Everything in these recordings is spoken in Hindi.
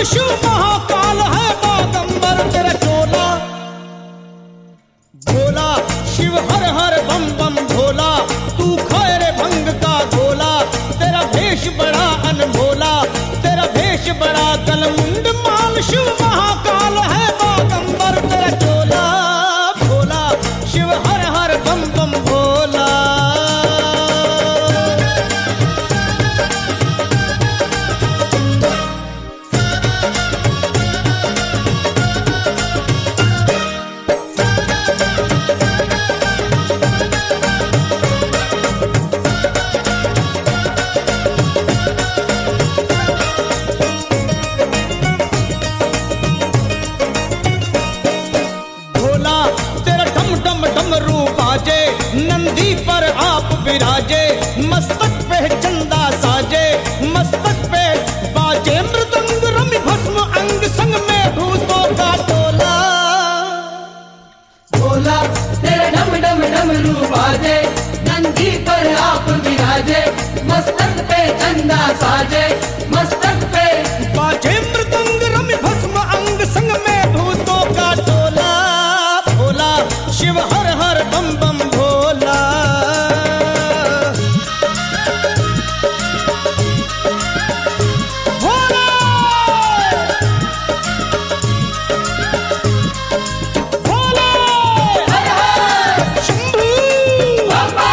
शिव महाकाल है बागंबर तेरा चोला। भोला शिव हर हर बम बम भोला, तू खाए रे भंग का गोला। तेरा भेष बड़ा अनभोला, तेरा भेष बड़ा कलमुंड माल। शिव महाकाल है बागंबर तेरा चोला। भोला शिव हर हर बम बम भोला। डमरू बाजे नंदी पर आप विराजे, मस्तक पे चंदा साजे, मस्तक पे बाजे मृदंग रमि भस्म अंग संग में भूतों का टोला। भोला तेरे डम डम डमरू बाजे, नंदी पर आप विराजे, मस्तक पे चंदा साजे, मस्तक पे बाजे मृदंग रमि भस्म अंग संग में भूतों का टोला। भोला शिव हर हर बम बम भोला। भोला भोला हर हर शंभू बम बम।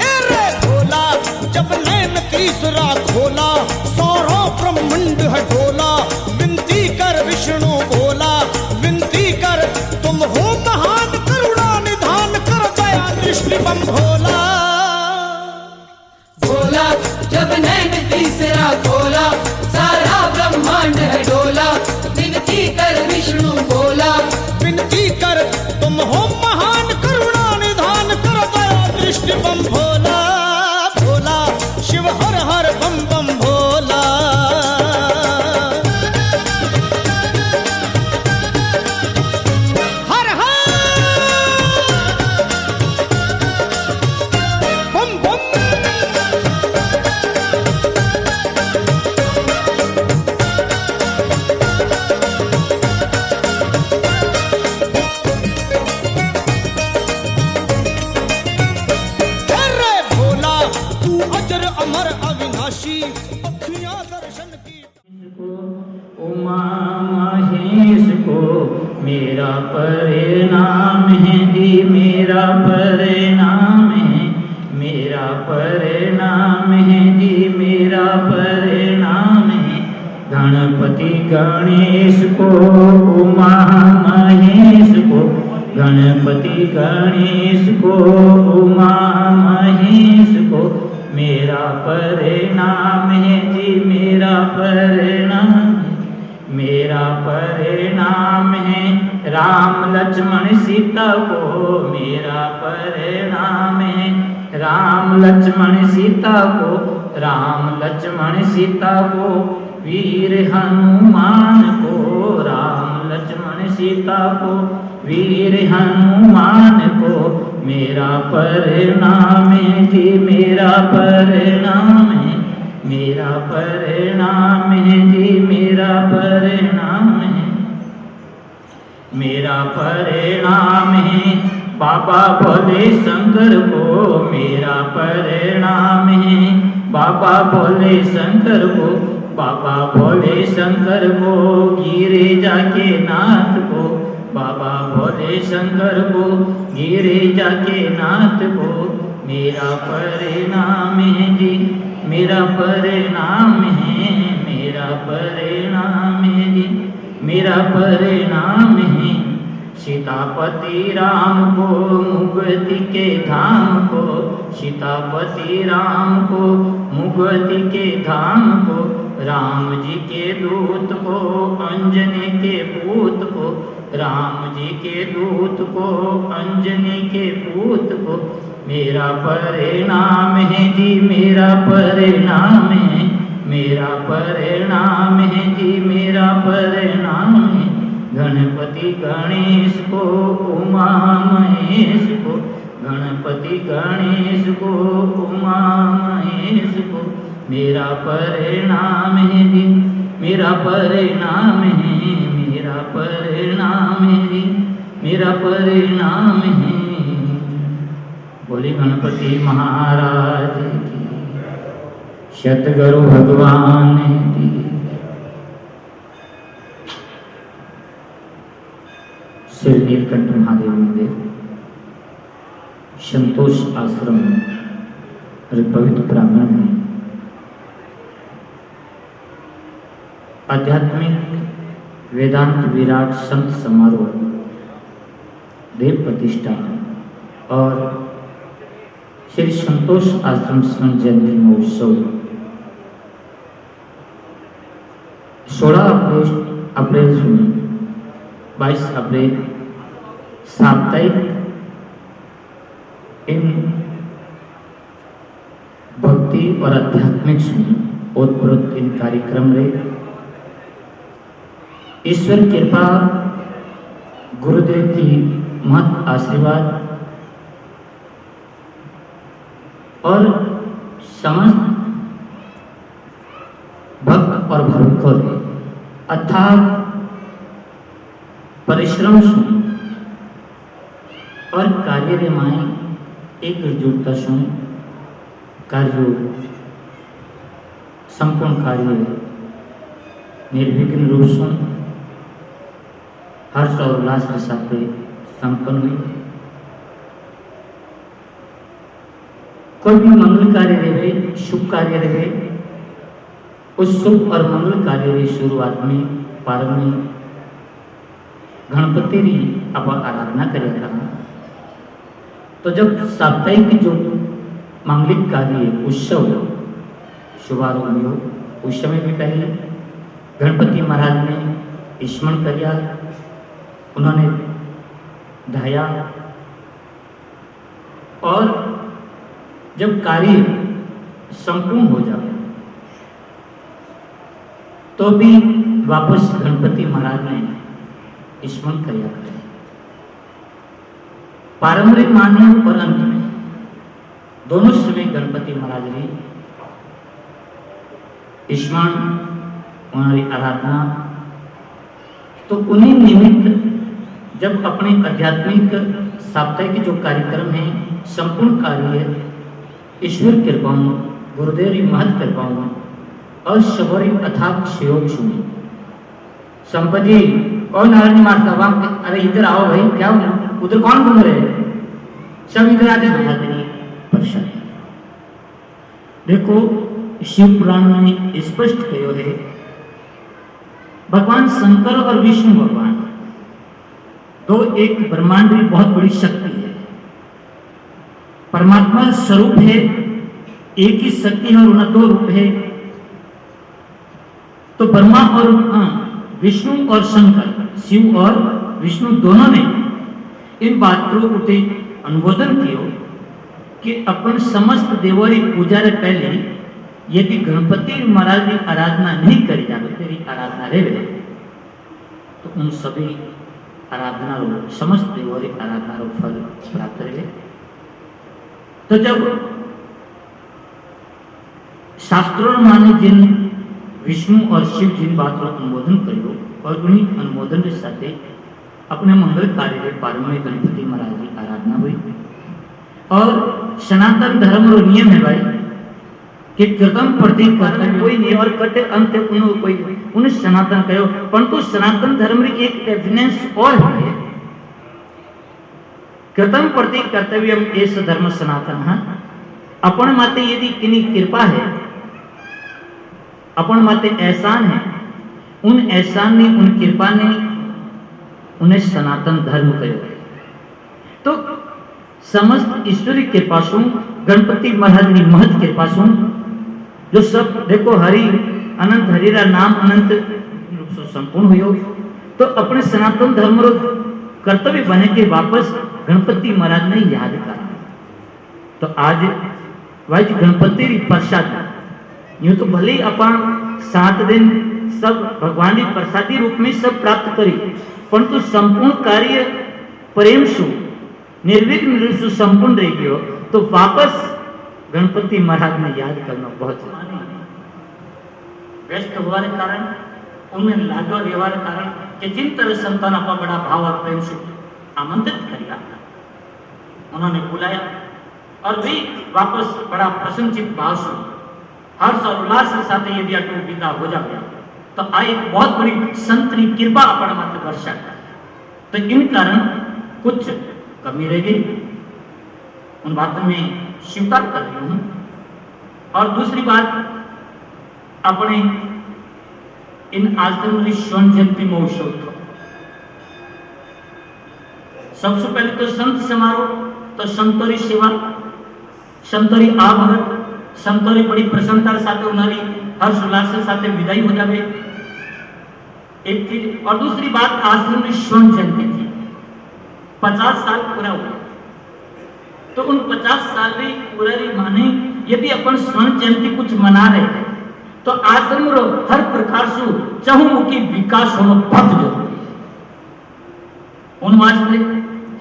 अरे भोला जब नैन तीसरा खोला, सौरों ब्रह्मंड है डोला। विनती कर विष्णु बोला, विनती कर तुम हो महान, करुणा निधान कर दया दृष्टि बम भोला। भोला जब नैन तीसरा खोला, सारा ब्रह्मांड है डोला। विनती कर विष्णु बोला, विनती कर तुम हो महान, करुणा निधान कर दया दृष्टि बम भोला। भोला शिव हर हर बम बम भोला। हर हर बम बम। अरे भोला तू अजर अमर अविनाशी, अखियां दर्शन की। उमा महेश को मेरा परिणाम है जी, मेरा परिणाम है, मेरा परिणाम है जी, मेरा परिणाम है। गणपति गणेश को उमा महेश को, गणपति गणेश को उमा महेश को मेरा परिणाम है जी, मेरा परिणाम है, मेरा परिणाम है। राम लक्ष्मण सीता को मेरा परिणाम है, राम लक्ष्मण सीता को, राम लक्ष्मण सीता को। वीर हनुमान को, राम लक्ष्मण सीता को, वीर हनुमान को मेरा परिणाम है जी, मेरा परिणाम है, मेरा परिणाम है जी, मेरा परिणाम है, मेरा परिणाम है। बाबा भोले शंकर को मेरा परिणाम है, बाबा भोले शंकर को, बाबा भोले शंकर को। गिरिजा के नाथ को, बाबा भोले शंकर को, गिरिजा के नाथ को मेरा परिणाम है जी, मेरा परिणाम है, मेरा परिणाम है जी, मेरा परिणाम है। सीतापति राम को मुक्ति के धाम को, सीतापति राम को मुक्ति के धाम को। राम जी के दूत को, अंजनी के पूत को, राम जी के दूत को, अंजनी के पूत को मेरा परिणाम है जी, मेरा परिणाम है, मेरा परिणाम है जी, मेरा परिणाम है। गणपति गणेश को उमा महेश को, गणपति गणेश को उमा महेश को मेरा परिणाम है जी, मेरा परिणाम है, मेरा परिणाम है जी, मेरा परिणाम है। बोले गणपति महाराज की, सतगुरु भगवान की। श्री नीलकंठ महादेव मंदिर, संतोष आश्रम और पवित्र प्रांगण में आध्यात्मिक वेदांत विराट संत समारोह, देव प्रतिष्ठा और श्री संतोष आश्रम स्वर्ण जयंती महोत्सव 16 अप्रैल से 22 अप्रैल साप्ताहिक इन भक्ति और आध्यात्मिक ओतप्रोत इन कार्यक्रम रहे। ईश्वर कृपा, गुरुदेव की महत आशीर्वाद और समस्त भक्त और भाविकों ने अथाक परिश्रम से और कार्य रे माए एकजुटता से कार्य संपूर्ण कार्य निर्विघ्न रूप से हर्ष और उल्लास के साथ संपन्न हुई। कोई भी मंगल कार्य रहे, शुभ कार्य रहे, उस शुभ और मंगल कार्य की शुरुआत में पारंपरिक गणपति री आप आराधना करेगा। तो जब साप्ताहिक जो मांगलिक कार्य उत्सव शुभारंभ हो, उस समय भी पहले गणपति महाराज ने स्मरण किया, उन्होंने ध्याया और जब कार्य संपूर्ण हो जाए तो भी वापस गणपति महाराज ने स्मरण किया करें। पारंपरिक मान्य और अंत में दोनों समय गणपति महाराज ने स्मरण, उन्होंने आराधना, तो उन्हीं निमित्त जब अपने आध्यात्मिक साप्ताहिक जो कार्यक्रम है संपूर्ण कार्य ईश्वर कृपाओं, गुरुदेव की महत कृपाओं और सबरी अथाक सहयोग सुनी। संपत जी और नारायण माता, अरे इधर आओ भाई, क्या उधर कौन घूम रहे हैं? सब इधर आते महादेवी प्रसाद। देखो शिव पुराण में स्पष्ट कहो है, भगवान शंकर और विष्णु भगवान दो एक ब्रह्मांड की बहुत बड़ी शक्ति है। परमात्मा स्वरूप है, एक ही शक्ति है और उन्हें दो रूप है। तो ब्रह्मा और विष्णु और शंकर, शिव और विष्णु दोनों ने इन बातों को अनुमोदन किया कि अपन समस्त देवों की पूजा रे पहले यदि गणपति महाराज की आराधना नहीं करी जाए, तेरी आराधना रहे तो उन सभी आराधना रो, समस्त देवों की आराधना रो फल प्राप्त रहे। तो जब शास्त्रों माने जिन विष्णु और शिव जिन बातों का अनुमोदन करो और उन्हीं अनुमोदन के साथ अपने मंगल कार्य के पारंपरिक गणपति महाराज की आराधना हुई। और सनातन धर्म रो नियम है भाई कि कृतम प्रति कर्तव्य कोई नहीं और कटे अंत कोई उन्हें सनातन कहो, परंतु सनातन धर्म की एक डेफिनेंस और है, कृतम प्रति कर्तव्य एस धर्म सनातन है। अपन माते यदि किन्हीं कृपा है, अपन माते एहसान है, उन एहसान ने, उन कृपा ने उन्हें सनातन धर्म कहो। तो समस्त ईश्वरी कृपा से, गणपति महाराज की महत कृपा से जो सब देखो हरि अनंत हरिरा नाम अनंत रूप से संपूर्ण हो, तो अपने सनातन धर्म रो कर्तव्य बने के वापस गणपति महाराज ने याद करा। तो आज भाई गणपति री प्रसाद यूं तो भले अपन 7 दिन सब भगवान की प्रसादी रूप में सब प्राप्त करी, परंतु संपूर्ण कार्य प्रेम से निर्विघ्न रूप से संपूर्ण रह गयो, तो वापस गणपति महाराज ने याद करना बहुत जरूरी है। व्यस्त होने कारण उनमें लागो रहने कारण कि जिन तरह संतान आप बड़ा भाव और प्रेम से आमंत्रित किया, उन्होंने बुलाया और वे वापस बड़ा प्रसन्नचित भाव से हर्ष और उल्लास के साथ यदि अटू विदा हो जाए तो आ एक बहुत बड़ी संतरी कृपा अपन मत वर्षा है। तो इन कारण कुछ कमी रह गई, उन बातों में स्वीकार कर रही हूं। और दूसरी बात, अपने इन आश्रम में स्वर्ण जयंती महोत्सव था। सबसे पहले तो संत समारोह, तो संतोरी सेवा, संतोरी आभगत, संतोरी बड़ी प्रसन्नता साथ उन्हारी हर्ष उल्लास के साथ विदाई हो जाए, एक चीज। और दूसरी बात, आश्रम में स्वर्ण जयंती थी, 50 साल पूरा हुआ। तो उन 50 साल में पूरा माने यदि अपन स्वर्ण जयंती कुछ मना रहे हैं तो आश्रम रो हर प्रकार से चहुमुखी विकास होना बहुत जरूरी है। उन वास्ते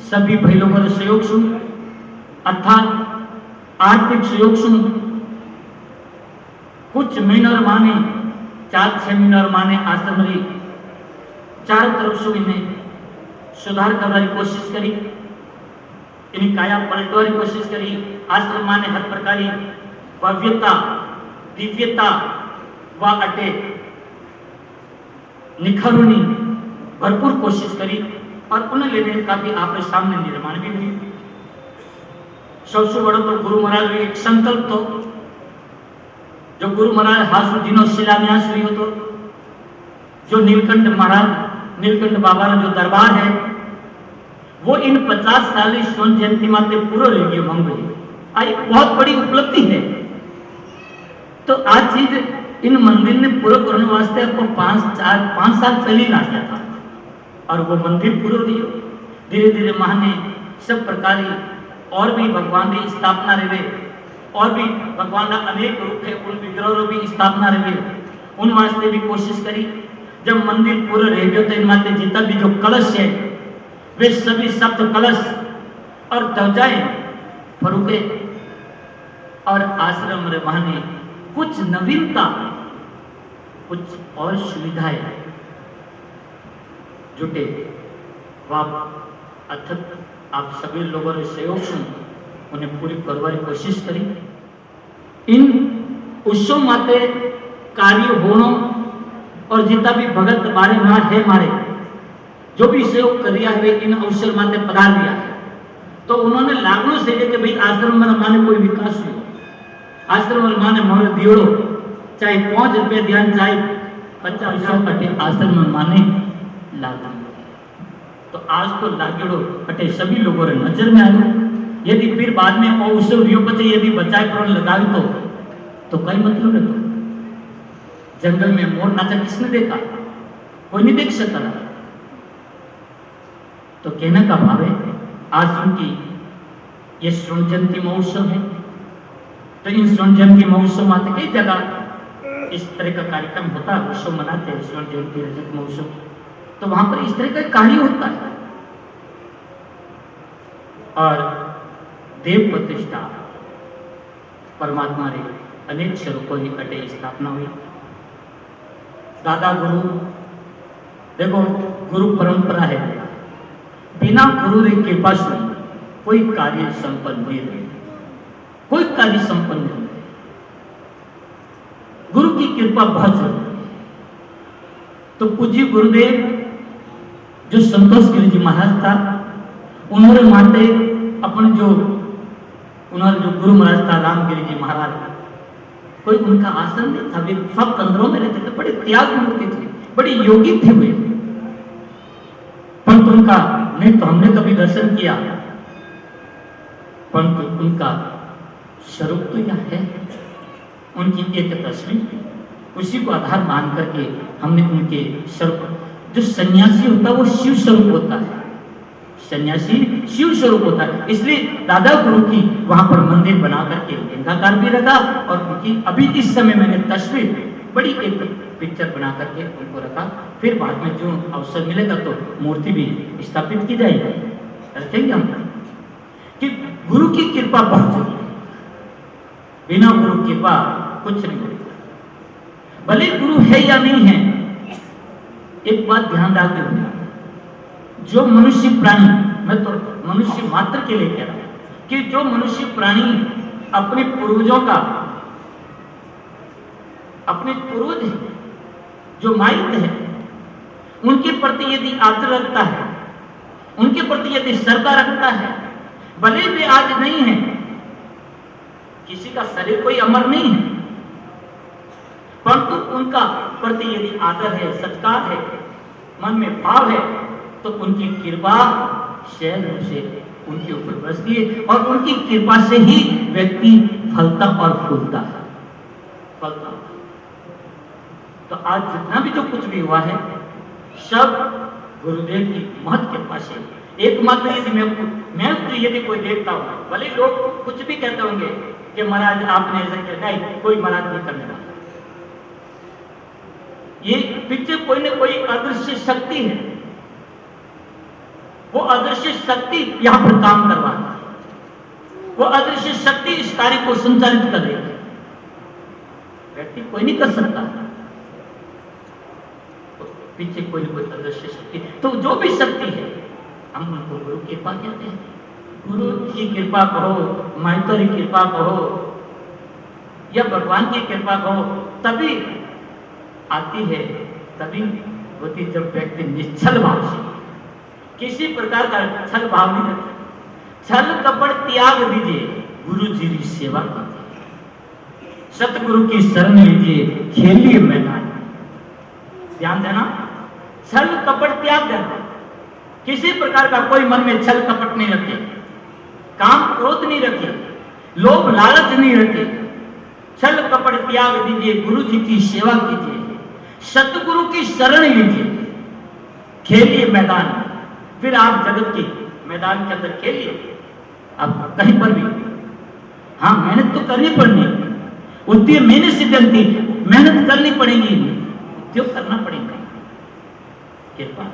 सभी भाई लोगों का सहयोग सुन, अर्थात आर्थिक सहयोग सुन, कुछ महीनों माने 4-6 महीनों माने आश्रम री चारों तरफ से इन्हें सुधार करने की कोशिश करी, इन्हें काया पलटने की कोशिश करी। आश्रम माने हर प्रकार की भव्यता दिव्यता व अटे निखरनी भरपूर कोशिश करी और उन्हें लेने का भी आपके सामने निर्माण भी हुई। सबसे बड़ा तो गुरु महाराज भी एक संकल्प तो जो गुरु महाराज हासु जिनो शिलान्यास हुई हो, तो जो नीलकंठ महाराज नीलकंठ बाबा का जो दरबार है वो इन 50 साल स्वर्ण जयंती माते पूरा रेडियो भंग हुई, एक बहुत बड़ी उपलब्धि है। तो आज चीज इन मंदिर ने पूरा करने वास्ते आपको 5 साल पहले ला दिया था और वो मंदिर पूरा दियो। धीरे धीरे मां ने सब प्रकार और भी भगवान की स्थापना रहे, और भी भगवान का अनेक रूप है, उन विग्रहों की स्थापना रहे, उन वास्ते भी कोशिश करी। जब मंदिर पूरा रह गया तो इन माते जितना भी जो कलश है वे सभी सप्त कलश और ध्वजाएं फरूके और आश्रम रे बहाने कुछ नवीनता, कुछ और सुविधाएं जुटे वाप अथक आप सभी लोगों ने सहयोग से उन्हें पूरी करने की कोशिश करी। इन उत्सव माते कार्य होनो और जितना भी भगत बारे मार है मारे जो भी सहयोग करिया है इन अवसर माते पधार दिया है, तो उन्होंने लागू से कि भाई आश्रम में माने कोई विकास हो, आश्रम में माने मोर दियोड़ो चाहे 5 रुपये ध्यान चाहे 50 अटे आश्रम में माने लागू। तो आज तो लागेड़ो अटे सभी लोगों ने नजर में आयो। यदि फिर बाद में वो उत्सव रियो पचे यदि बचाए प्रण लगावे तो कई मतलब है। तो जंगल में मोर नाचा किसने देखा? कोई नहीं देख सकता। तो कहने का भाव है आज उनकी ये स्वर्ण जयंती महोत्सव है। तो इन स्वर्ण जयंती महोत्सव में कई जगह इस तरह का कार्यक्रम होता है, उत्सव मनाते हैं स्वर्ण जयंती रजत महोत्सव। तो वहां पर इस तरह का कार्य होता है। और देव प्रतिष्ठा परमात्मा रे अनेक स्वरूपों की कटे स्थापना हुई। दादा गुरु देखो गुरु परंपरा है, बिना गुरु री कृपा से कोई कार्य संपन्न नहीं रहे, कोई कार्य संपन्न नहीं रहे। गुरु की कृपा बहुत जरूरी है। तो पूज्य गुरुदेव जो संतोष गिरी जी महाराज था, उन्होंने माते अपने जो गुरु महाराज था रामगिरी जी महाराज, कोई उनका आसन नहीं था, वे सब कंदरों में रहते थे, बड़े त्याग मूर्ति थे, बड़े योगी थे वे। परंतु उनका नहीं तो हमने कभी दर्शन किया, परंतु उनका स्वरूप तो यह है, उनकी एक तस्वीर, उसी को आधार मान करके हमने उनके स्वरूप, जो सन्यासी होता है वो शिव स्वरूप होता है, सन्यासी शिव स्वरूप होता है। इसलिए दादा गुरु की वहां पर मंदिर बना करके लिंगाकार भी रखा, और उनकी अभी इस समय मैंने तस्वीर बड़ी एक पिक्चर बना करके उनको रखा। फिर बाद में जो अवसर मिलेगा तो मूर्ति भी स्थापित की जाएगी, रखेंगे हम। कि गुरु की कृपा बहुत जरूरी है, बिना गुरु कृपा कुछ नहीं होता। भले गुरु है या नहीं है, एक बात ध्यान रखते हुए, जो मनुष्य प्राणी, मैं तो मनुष्य मात्र के लिए कह रहा हूं कि जो मनुष्य प्राणी अपने पूर्वजों का, अपने पूर्वज जो माइक है, उनके प्रति यदि आदर रखता है, उनके प्रति यदि श्रद्धा रखता है, भले वे आज नहीं है, किसी का शरीर कोई अमर नहीं है, परंतु उनका प्रति यदि आदर है, सत्कार है, मन में भाव है, तो उनकी कृपा सहज रूप से उनके ऊपर बरसती है और उनकी कृपा से ही व्यक्ति फलता और फूलता है, फलता। तो आज जितना भी जो कुछ भी हुआ है, सब गुरुदेव की महत कृपा से। एकमात्र यदि मैं तो यदि कोई देखता हूं, भले लोग कुछ भी कहते होंगे कि महाराज आपने ऐसा किया, नहीं, कोई महाराज नहीं करने वाला। ये पीछे कोई न कोई अदृश्य शक्ति है, वो अदृश्य शक्ति यहां पर काम करवा रही है, वो अदृश्य शक्ति इस कार्य को संचालित कर रही है, व्यक्ति कोई नहीं कर सकता, तो पीछे कोई न कोई अदृश्य शक्ति। तो जो भी शक्ति है, हम उनको गुरु कृपा कहते हैं। गुरु की कृपा कहो, महतों की कृपा कहो या भगवान की कृपा कहो, तभी आती है, तभी होती जब व्यक्ति निश्चल भाव से, किसी प्रकार का छल भाव नहीं रखते, छल कपट त्याग दीजिए, गुरु जी की सेवा कीजिए, सतगुरु की शरण लीजिए, खेलिए मैदान। ध्यान देना, छल कपट त्याग देना, किसी प्रकार का कोई मन में छल कपट नहीं रखे, काम क्रोध नहीं रखे, लोभ लालच नहीं रखे, छल कपट त्याग दीजिए, गुरु जी की सेवा कीजिए, सतगुरु की शरण लीजिए, खेलिए मैदान में। फिर आप जगत के मैदान के अंदर खेलिए, आप कहीं पर भी। हाँ, मेहनत तो करनी पड़नी, उद्योग मेहनत से बनती, मेहनत करनी पड़ेगी, उद्योग करना पड़ेगा, कृपा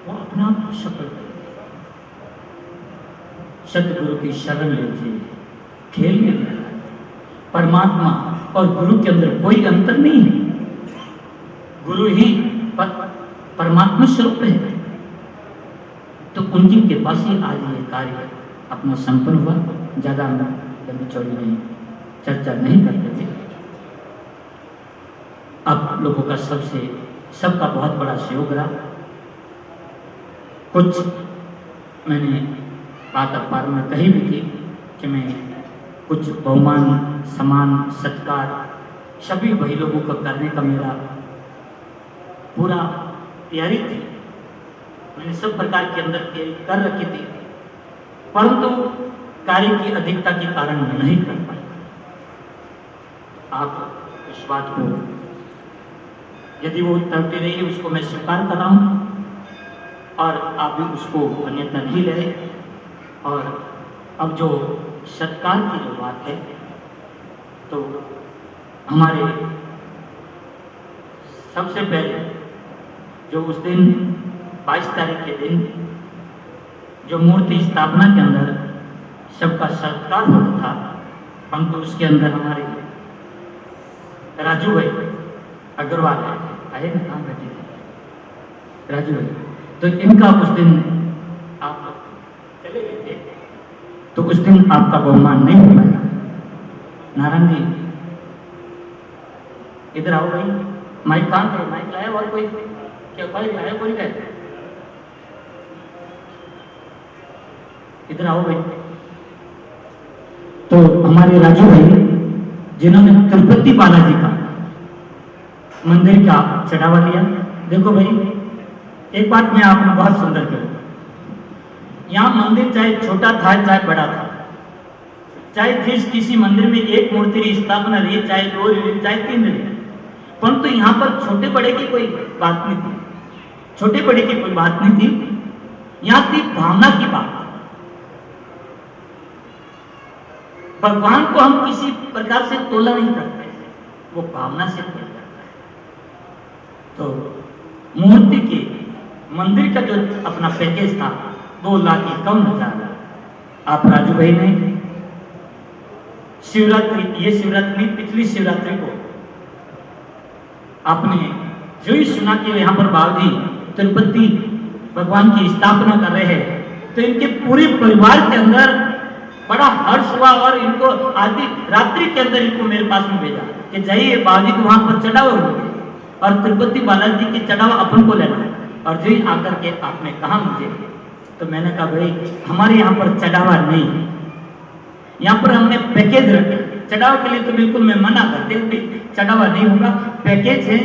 वो अपना आप सफल करेंगे। सतगुरु की शरण लीजिए, खेलिए मैदान। परमात्मा और गुरु के अंदर कोई अंतर नहीं है, गुरु ही परमात्मा स्वरूप है। तो उनकी कृपा से आज ये कार्य अपना संपन्न हुआ। ज्यादा लंबी चौड़ी नहीं, चर्चा नहीं करते थे। आप लोगों का सबका बहुत बड़ा सहयोग रहा। कुछ मैंने बात अखबार में कही भी थी कि मैं कुछ बहुमान, सम्मान, सत्कार सभी वही लोगों को करने का मेरा पूरा तैयारी थी। मैंने सब प्रकार के अंदर तैयारी कर रखी थी, परंतु कार्य की अधिकता के कारण मैं नहीं कर पाया। आप इस बात को, यदि वो तरती रही है, उसको मैं स्वीकार कर रहा हूँ और आप भी उसको अन्यथा नहीं ले रहे। और अब जो सत्कार की जो बात है, तो हमारे सबसे पहले जो उस दिन 22 तारीख के दिन जो मूर्ति स्थापना के अंदर सबका सत्कार हो रहा था, परंतु उसके अंदर हमारे राजू भाई अग्रवाल आए ना, कहाँ बैठे थे राजू भाई, तो इनका उस दिन आप चले गए थे, तो उस दिन आपका बहुमान नहीं हो पाया। नारायण जी इधर आओ भाई, माइक कहाँ थे? माइक लाया और कोई क्या भाई लाया? कोई गए? इधर आओ भाई। तो हमारे राजू भाई जिन्होंने तिरुपति बालाजी का मंदिर का चढ़ावा लिया। देखो भाई, एक बात मैं आपने बहुत सुंदर कही, यहाँ मंदिर चाहे छोटा था चाहे बड़ा था, चाहे जिस किसी मंदिर में एक मूर्ति की स्थापना रही, चाहे 2 रही, चाहे 3 रही, परंतु यहाँ पर छोटे बड़े की कोई बात नहीं थी, छोटे बड़े की कोई बात नहीं थी, यहाँ थी भावना की बात। भगवान को हम किसी प्रकार से तोला नहीं करते, वो भावना से तोला जाता है। तो मूर्ति के मंदिर का जो अपना पैकेज था 2,51,000, आप राजू भाई ने शिवरात्रि, ये शिवरात्रि पिछली शिवरात्रि को आपने जो ही सुना कि यहाँ पर बाबूजी तिरुपति भगवान की स्थापना कर रहे हैं, तो इनके पूरे परिवार के अंदर बड़ा हर्ष हुआ और इनको आधी रात्रि के अंदर इनको मेरे पास में भेजा कि जाइए बाबूजी को वहां पर चढ़ावा होंगे और तिरुपति बालाजी की चढ़ावा अपन को लेना है। और जो ही आकर के आपने कहा मुझे, तो मैंने कहा भाई हमारे यहाँ पर चढ़ावा नहीं है, यहाँ पर हमने पैकेज रखे। चढ़ावा के लिए तो बिल्कुल मैं मना करते, चढ़ावा नहीं होगा, पैकेज है।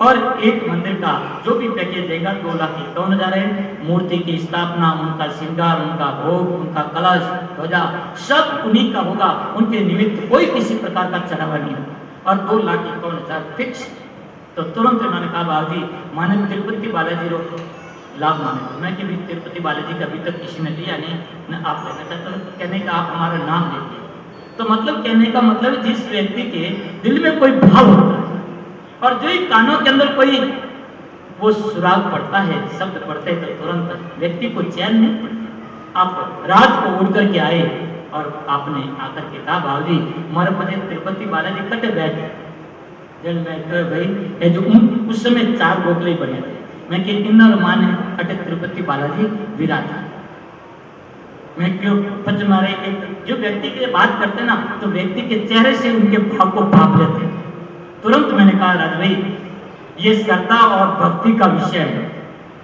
और एक मंदिर का जो भी पैकेज देगा 2,51,000 है। मूर्ति की स्थापना, उनका श्रृंगार, उनका भोग, उनका कलश, ध्वजा सब उन्हीं का होगा। उनके निमित्त कोई किसी प्रकार का चढ़ावा नहीं होगा। और 2,51,000 फिक्स। तो तुरंत उन्होंने कहा बाबूजी माने तिरुपति बालाजी रो लाभ माने। मैं कि भी तिरुपति बालाजी का अभी तक किसी ने लिया नहीं, न आप लेना चाहते। तो कहने का आप हमारा नाम लेते। तो मतलब कहने का मतलब जिस व्यक्ति के दिल में कोई भाव होता है और जो ही कानों के अंदर कोई वो सुराग पड़ता है, शब्द पड़ते हैं, तो तुरंत व्यक्ति को चैन नहीं पड़ता। आप रात को उड़ करके आए और आपने आकर के कहा बाबूजी हमारे पते तिरुपति बालाजी कटे बैठे। जब मैं कह भाई ये जो उस समय 4 बोतले बने थे, मैं कि इन्नर मान अटे तिरुपति बालाजी विराज। मैं क्यों पच मारे एक जो व्यक्ति के बात करते ना, तो व्यक्ति के चेहरे से उनके भाव को भाप लेते हैं। तुरंत मैंने कहा राज भाई ये श्रद्धा और भक्ति का विषय है।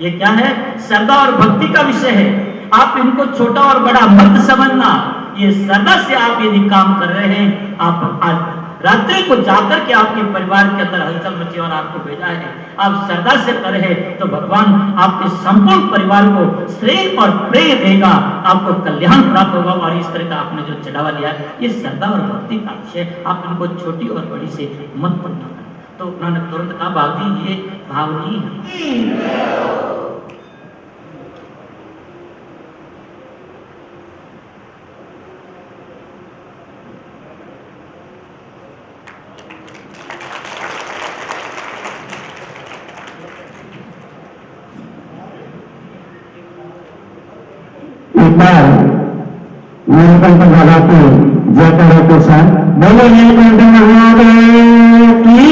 ये क्या है? श्रद्धा और भक्ति का विषय है। आप इनको छोटा और बड़ा मत समझना। ये श्रद्धा से आप यदि काम कर रहे हैं, आप आज रात्रि को जाकर के आपके परिवार के अंदर हलचल मची और आपको भेजा है, आप श्रद्धा से कर रहे हैं, तो भगवान आपके संपूर्ण परिवार को श्रेय और प्रेय देगा, आपको कल्याण प्राप्त होगा। और इस तरह का आपने जो चढ़ावा लिया है, ये श्रद्धा और भक्ति का विषय, आप इनको छोटी और बड़ी से मत पढ़ना। तो उन्होंने तुरंत कहा बाबूजी ये भाव नहीं है। नीलकंठ बाबा की जयकारों के साथ बोलो नीलकंठ महादेव की।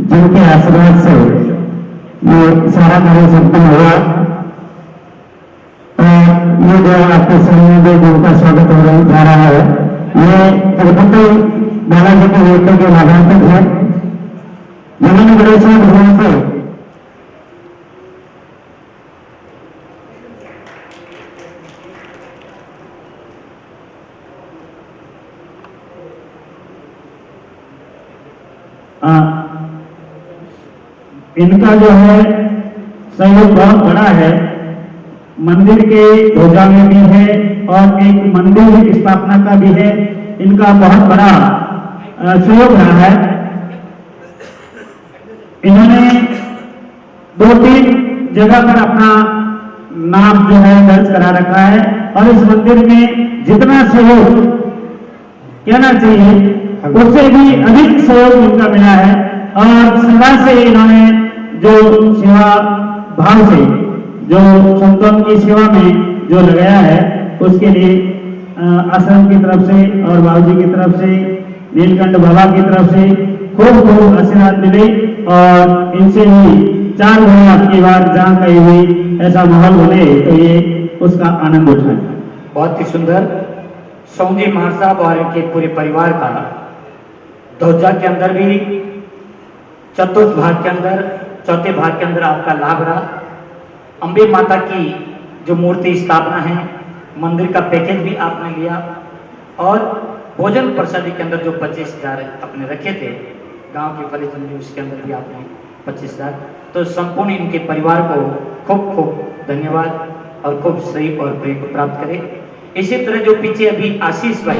जिनके आशीर्वाद से ये सारा कार्य संपन्न हुआ और ये जो आपके सामने जिनका स्वागत हो जा रहा है, ये तिरुपति बालाजी के नृत्य के लाभान्वित है। जिन्होंने बड़े भगवान से इनका जो है सहयोग बहुत बड़ा है। मंदिर के ध्वजा में भी है और एक मंदिर की स्थापना का भी है। इनका बहुत बड़ा सहयोग रहा है। इन्होंने 2-3 जगह पर अपना नाम जो है दर्ज करा रखा है और इस मंदिर में जितना सहयोग कहना चाहिए उससे भी अधिक सहयोग इनका मिला है। और सदा से इन्होंने जो सेवा भाव से जो संतों की सेवा में जो लगाया है, उसके लिए आश्रम की तरफ से और बाबूजी की तरफ से, नीलकंठ बाबा की तरफ से खूब खूब आशीर्वाद मिले। और इनसे भी 4 महीना की बार जहाँ कहीं हुई ऐसा माहौल बने तो ये उसका आनंद उठाए। बहुत ही सुंदर सौंगी मार साहब और इनके पूरे परिवार का ध्वजा के अंदर भी चतुर्थ भाग के अंदर, चौथे भाग के अंदर आपका लाभ रहा। अंबे माता की जो मूर्ति स्थापना है, मंदिर का पैकेज भी आपने लिया और भोजन प्रसादी के अंदर जो 25,000 अपने रखे थे गांव की फलीचंदी, उसके अंदर भी आपने 25,000। तो संपूर्ण इनके परिवार को खूब खूब धन्यवाद और खूब श्रेय और प्रेम प्राप्त करे। इसी तरह जो पीछे अभी आशीष भाई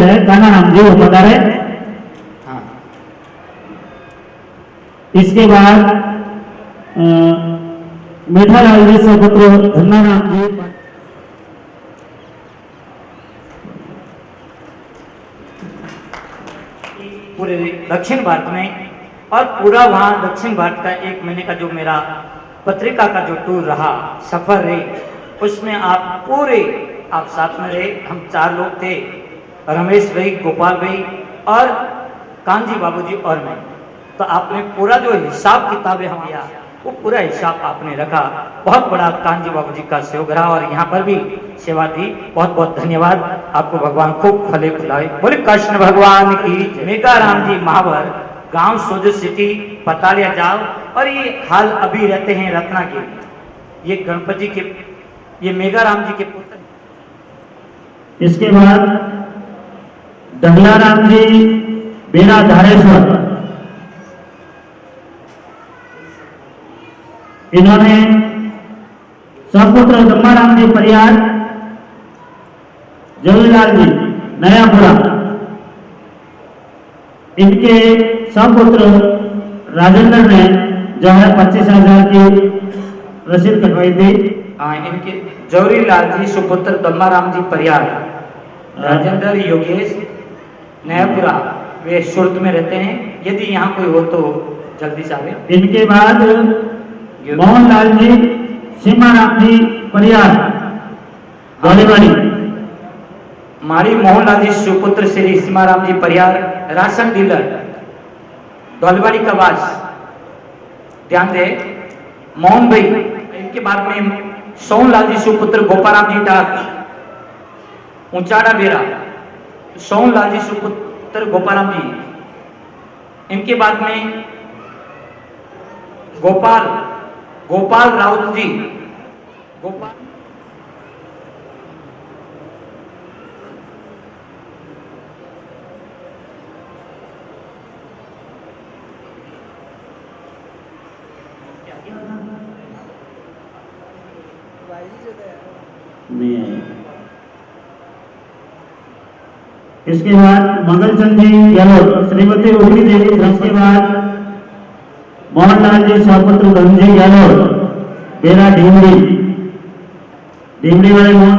है काना नाम जी बता रहे। हाँ, इसके बाद मीठा लाल जी से पुत्र धन्ना नाम जी पूरे दक्षिण भारत में और पूरा वहाँ दक्षिण भारत का 1 महीने का जो मेरा पत्रिका का जो टूर रहा, सफर रही, उसमें आप पूरे आप साथ में रहे। हम 4 लोग थे, रमेश भाई, गोपाल भाई और कांजी बाबूजी और मैं। तो आपने पूरा जो हिसाब किताब हम दिया वो पूरा हिसाब आपने रखा। बहुत बड़ा कांजी बाबूजी का सहयोग रहा और यहाँ पर भी सेवा दी। बहुत बहुत धन्यवाद। आपको भगवान खूब फले फुलाए। बोले कृष्ण भगवान की। मेघाराम जी महावर, गांव सोजो सिटी, पतालिया जाओ। और ये हाल अभी रहते हैं रत्नागिरी। ये गणपति के, ये मेघाराम जी के पुत्र। इसके बाद डगलाराम जी बेरा धारेश्वर, इन्होंने सपुत्र दम्माराम जी परियार, जवाहरलाल जी नयापुरा, इनके सपुत्र राजेंद्र ने जो है 25,000 की रसीद कटवाई थी। इनके जवाहरलाल जी सुपुत्र दम्माराम जी परियार, राजेंद्र योगेश नयापुरा, वे सुरत में रहते हैं। यदि यहाँ कोई हो तो जल्दी से आवे। इनके बाद मोहनलाल जी सीमाराम जी परियार, धौलीवाड़ी। मारी मोहनलाल जी सुपुत्र श्री सीमाराम जी परियार, राशन डीलर, धौलीवाड़ी का वास। ध्यान दे मोहन भाई। इनके बाद में सोहनलाल जी सुपुत्र गोपाराम जी डाक, ऊंचाड़ा बेरा, सोहनलाल जी सुपुत्र गोपाराम जी। इनके बाद में गोपाल राउत जी, गोपाल नहीं आई। इसके बाद मंगलचंद जी गहलोत, श्रीमती उर्मी देवी। इसके बाद मोहनलाल जी सपुत्र धनजी गहलोत, बेरा ढीमड़ी, ढीमड़ी वाले मोहन।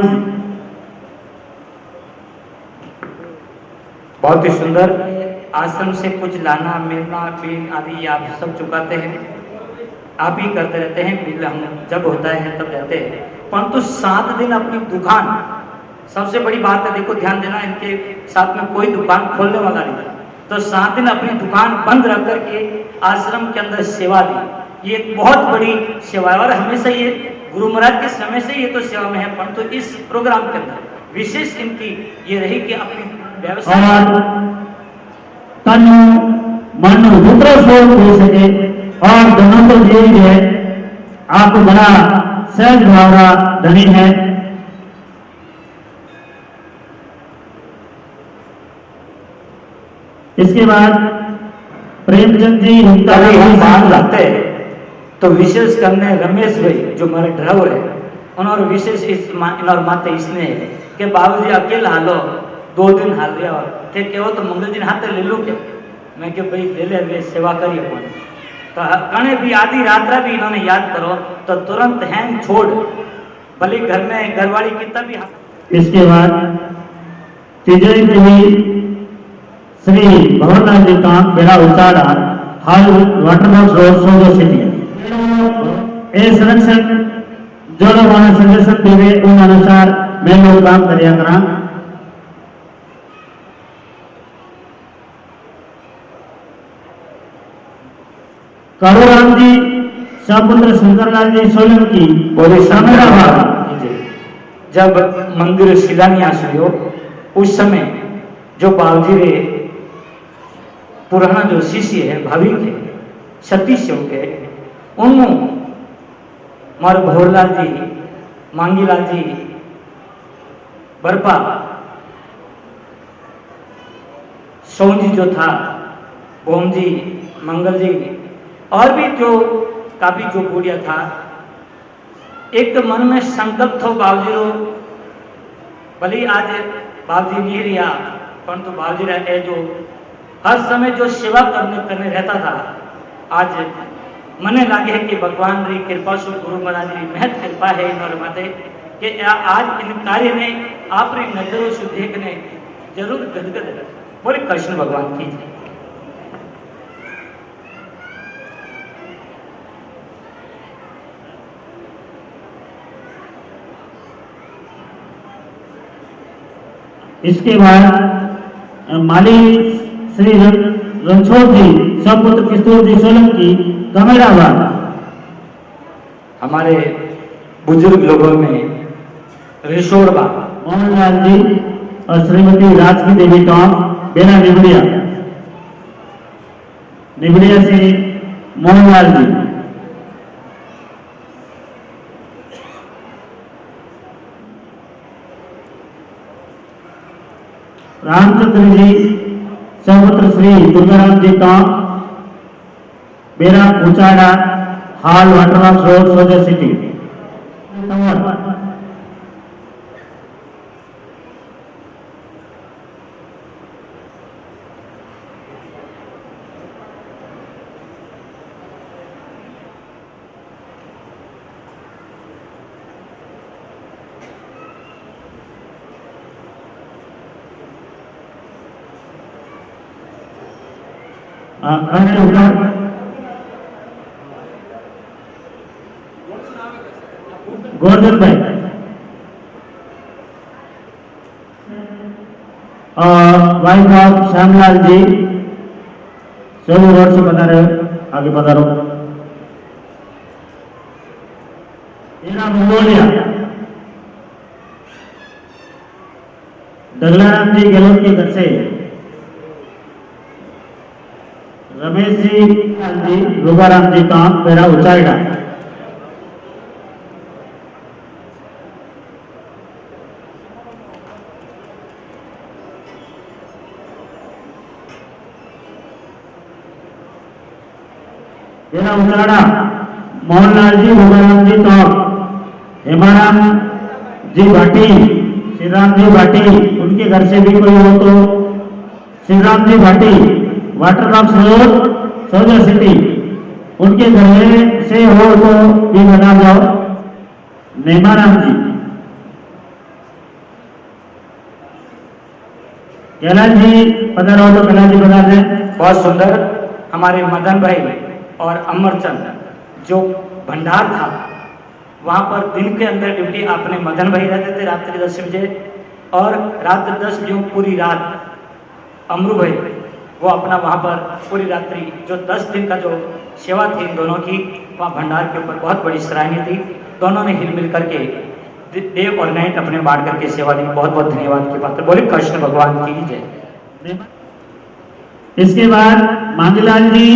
बहुत ही सुंदर। आश्रम से कुछ लाना मिलना बिल आदि आप सब चुकाते हैं, आप ही करते रहते हैं। बिल हम जब होता है तब रहते हैं। परंतु 7 दिन अपनी दुकान, सबसे बड़ी बात है, देखो ध्यान देना, इनके साथ में कोई दुकान खोलने वाला नहीं था। तो 7 दिन अपनी दुकान बंद रख करके आश्रम के अंदर सेवा दी। ये एक बहुत बड़ी सेवा है और हमेशा ये गुरु महाराज के समय से ये तो सेवा में है, परंतु इस प्रोग्राम के अंदर विशेष इनकी ये रही कि अपनी व्यवसाय तन मन रुद्र स्वरूप हो सके। और धनंतर जी जो है आपको बड़ा सहज भावना धनी है। इसके बाद प्रेमचंद जी बात लाते हैं तो विशेष करने रमेश भाई जो हमारे ड्राइवर है, उन्होंने विशेष इस माते इसने कि बाबूजी अकेला हालो 2 दिन हाल रहा और के कहो तो मंगल जी हाथ ले लो क्या। मैं कि भाई ले ले सेवा करिए कौन। तो कणे भी आधी रात्रा भी इन्होंने याद करो तो तुरंत हैंग छोड़, भले घर में घरवाली कितना भी। इसके बाद तिजोरी देवी श्री भवनलाल जी का बेड़ा उचाड़ा, हाल वाटर बॉक्स रोड सोजो सिटी। ए संरक्षण जो लोग सजेशन देवे उन अनुसार मैं लोग काम करिया करा। कालूराम जी सपुत्र शंकरलाल जी सोलंकी, बोले जब मंदिर शिलान्यास हुआ उस समय जो बाबूजी रे पुराना जो शिष्य है, भाविक है, सतीश चौक है, उन्होंने मार भोरलाल जी, मांगीलाल जी, बरपा, सोन जी जो था, बोम जी, मंगल जी और भी जो काफी जो बूढ़िया था, एक मन में संकल्प था बाबूजी रो, भले आज बाबूजी नहीं रिया, परंतु बाबूजी रहे जो हर समय जो सेवा करने रहता था। आज मने लागे है कि भगवान री कृपा से गुरु महाराज री महत कृपा है इन माते कि आज इन कार्य ने आप री नजरों से देखने जरूर गदगद बोले कृष्ण भगवान की। इसके बाद माली श्री रणछोड़ जी सपुत्र किशोर जी सोलंकी कमेराबाद। हमारे बुजुर्ग लोगों में रिशोड़बा मोहनलाल जी और श्रीमती राज की देवी टॉम बेना निबड़िया। निबड़िया से मोहनलाल जी। रामचंद्र जी सपुत्र श्री दुर्गाराम जी टॉम बेरा ऊंचाड़ा हाल waterworks road Soja city. Govardhan भाई और wife of Shyamlal ji Solu road से बता रहे हो, आगे पधारो। मंगोलिया डगलाराम जी गहलोत के घर से रमेश जी रूबाराम जी काम मेरा उचाईडा। मेरा उचाड़ा मोहनलाल जी रूबाराम जी काम हेमाराम जी भाटी श्रीराम जी भाटी उनके घर से भी कोई हो तो Shriram ji Bhati waterworks road Soja city उनके घर से हो तो भी बना जाओ। नेमाराम जी कैलाश जी पधारो तो कैलाश जी पधार दें। बहुत सुंदर हमारे मदन भाई और अमरचंद जो भंडार था वहाँ पर दिन के अंदर ड्यूटी अपने मदन भाई रहते थे रात्रि 10 बजे और रात्रि 10 बजे पूरी रात अमरू भाई वो अपना वहाँ पर पूरी रात्रि जो 10 दिन का जो सेवा थी इन दोनों की वहाँ भंडार के ऊपर बहुत बड़ी सराहनीय थी। दोनों ने हिल मिल करके डे और नाइट अपने बांट करके सेवा दी। बहुत बहुत धन्यवाद के पात्र बोले कृष्ण भगवान की जय। इसके बाद मांगीलाल जी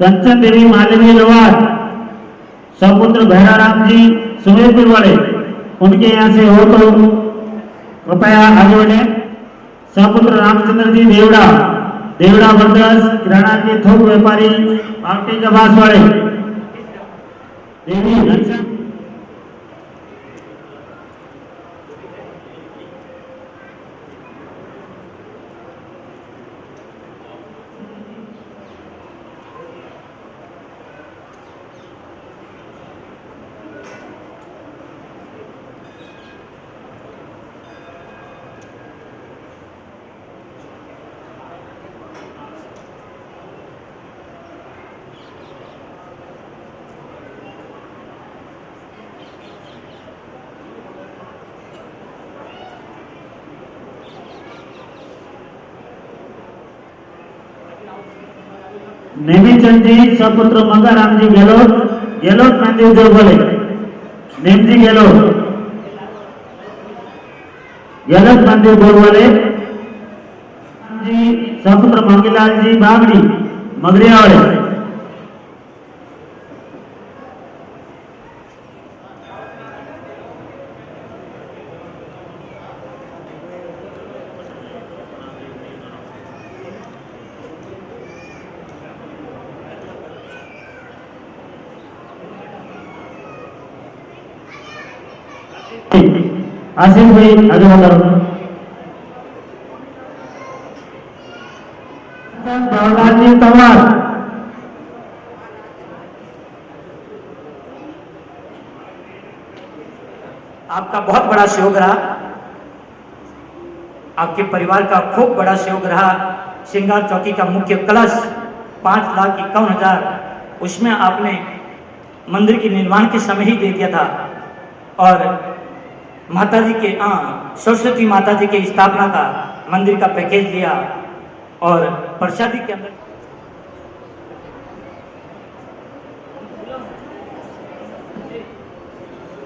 कंचन देवी मालवीय लोहार सपुत्र भैराराम जी सुमेरपुर वाले उनके यहाँ से हो तो कृपया आगे बढ़े। सपुत्र रामचंद्र जी देवड़ा देवड़ा ब्रदर्स किराना के थोक व्यापारी पार्टी कबास वाले देवी घनश्याम नेमीचंद जी सपुत्र मंगाराम जी गहलोत गहलोत मेहंदी उद्योग वाले नेम जी गहलोत गहलोत मेहंदी उद्योग वाले जी सपुत्र मंगीलाल जी बागड़ी मगरिया वाले। आसिफ भाई आगे बढ़ो। जी तंवर आपका बहुत बड़ा सहयोग रहा, आपके परिवार का खूब बड़ा सहयोग रहा। श्रृंगार चौकी का मुख्य कलश 5,51,000 उसमें आपने मंदिर के निर्माण के समय ही दे दिया था और माताजी के सरस्वती माताजी के स्थापना का मंदिर का पैकेज दिया। और प्रसादी के अंदर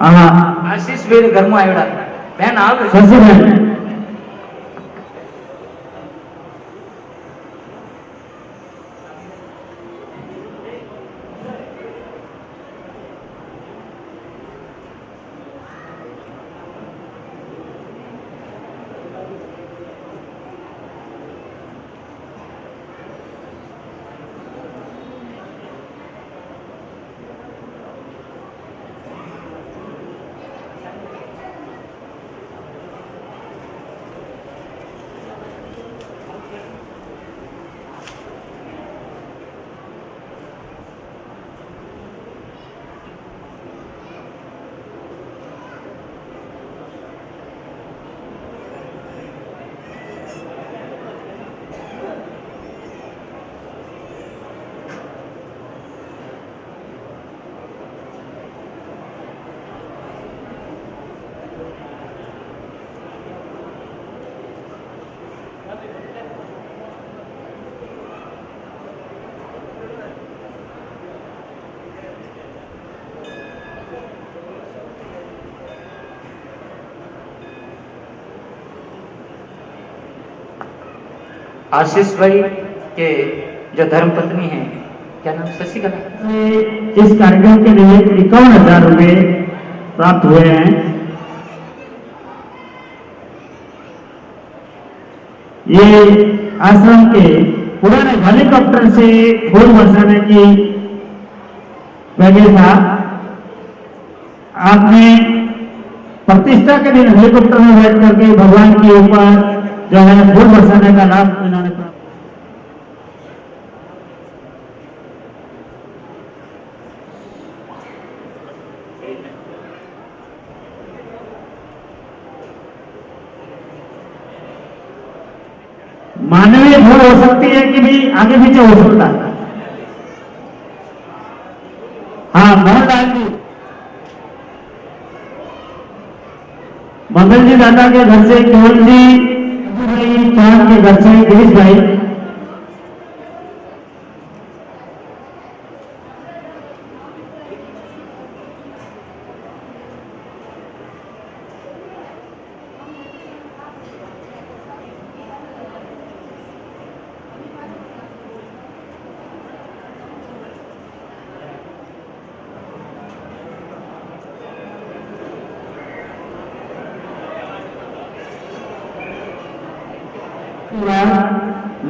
हाँ आशीष बेर घर में आयोड़ा बहन आप शशि बहन आशीष भाई के जो धर्मपत्नी है, क्या नाम, शशिकला, इस कार्यक्रम के लिए 51,000 रुपए प्राप्त हुए हैं। ये आश्रम के पुराने हेलीकॉप्टर से फूल बरसाने की वजह था। आपने प्रतिष्ठा के दिन हेलीकॉप्टर में बैठ करके भगवान के ऊपर जो है फूल बरसाने का लाभ इन्होंने प्राप्त। मानवीय भूल हो सकती है कि भी आगे पीछे हो सकता है। हाँ, मोहनलाल जी, मंगल जी दादा के घर से केवल जी, चांद के घर से गिरीश भाई,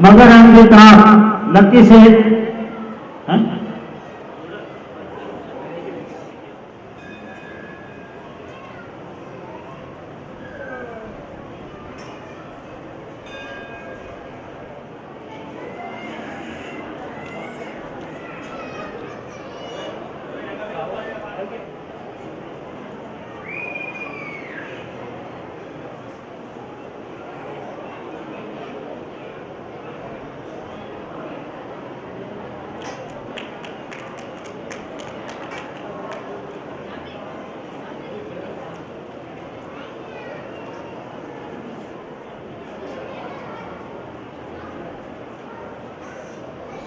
मगर अंगी लक्की से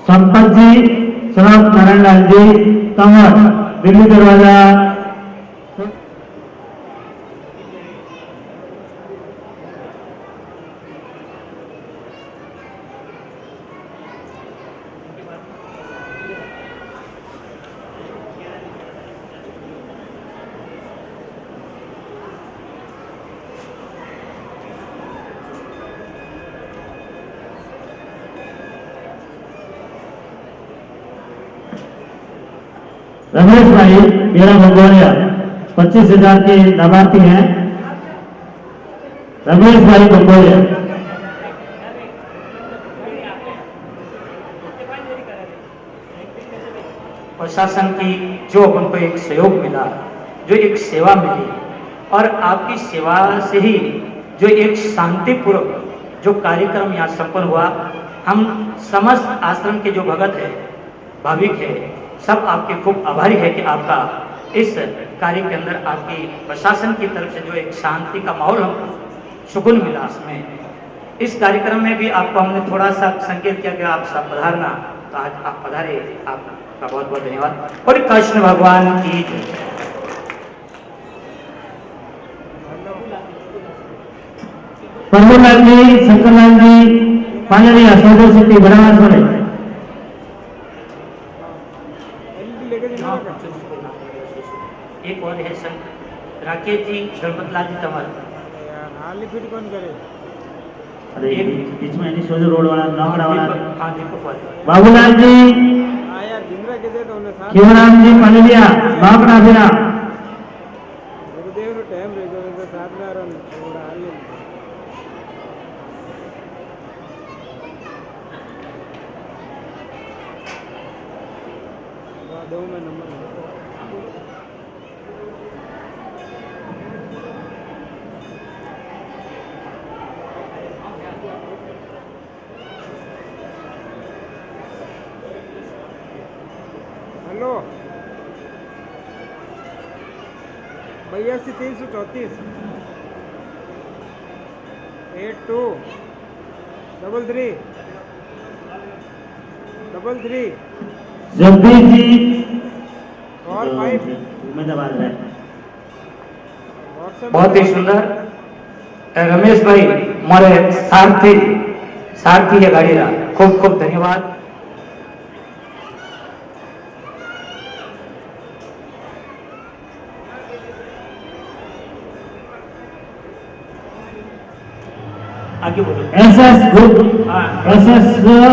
संपत जी, सराफ नारायण लाल जी, कंवर, दिल्ली दरवाजा। रमेश भाई मेरा भगोरिया 25,000 के लाभार्थी हैं। रमेश भाई भगोरिया, प्रशासन की जो अपन को एक सहयोग मिला, जो एक सेवा मिली, और आपकी सेवा से ही जो एक शांतिपूर्वक जो कार्यक्रम यहाँ संपन्न हुआ, हम समस्त आश्रम के जो भगत है, भाविक है, सब आपके खूब आभारी है कि आपका इस कार्य के अंदर आपकी प्रशासन की तरफ से जो एक शांति का माहौल हमको सुकून मिला, इसमें इस कार्यक्रम में भी आपको हमने थोड़ा सा संकेत किया कि आप सब पधारना, तो आज आप पधारे, आपका बहुत बहुत धन्यवाद। और कृष्ण भगवान की जय। प्रभुलाल जी, शंकरलाल जी, पालरिया सौदे सिद्धि बढ़ावा छोड़े। एक और है राकेश जी, गणपत लाल जी तंवर। कौन करे? अरे बीच में नहीं सोजो रोड वाला नावड़ा वाला। हाँ दीपक वाले। बाबूलाल जी, यार दिनरा के दे तो उन्हें साथ शिवराम जी पालरिया बापना फिरा। गुरुदेव नो टाइम रे जो इनके साथ में आ रहा थोड़ा हाल नहीं। दो में नंबर हेलो 82 334 82 33 जगदीश जी और 5 में दबा रहे हैं। बहुत ही सुंदर। रमेश भाई हमारे सारथी है गाड़ी का, खूब खूब धन्यवाद। आगे बोलो। SS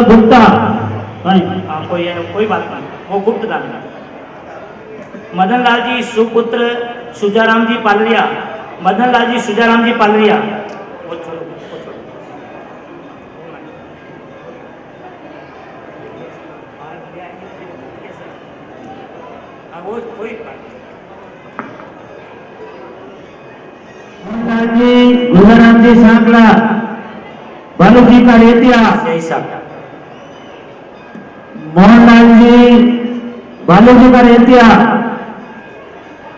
गुप्ता कोई बात नहीं, वो गुप्त दान। मदन लाल जी सुपुत्र सुजाराम जी पालरिया, मदन लाल जी सुजाराम जी पालरिया। वो छोड़ो, वो छोड़ो। वो कोई मोहनलाल जी गुरुराम जी सांकला, बालू जी का रेतिया। सही साहब। मोहनलाल जी बालू जी का रेतिया,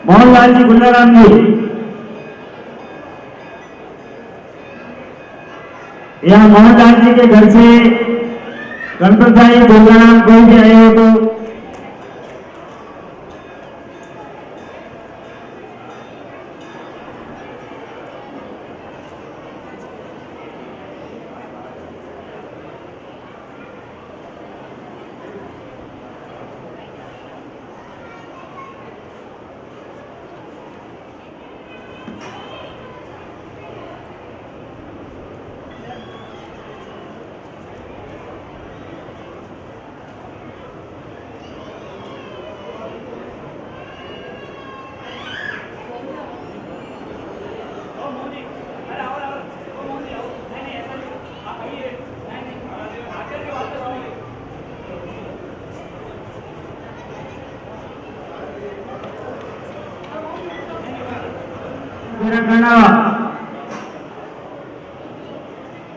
मोहनलाल जी गुल्लाराम जी। यहाँ मोहनलाल जी के घर से गणपत भाई गुल्लाराम कोई भी आए हो तो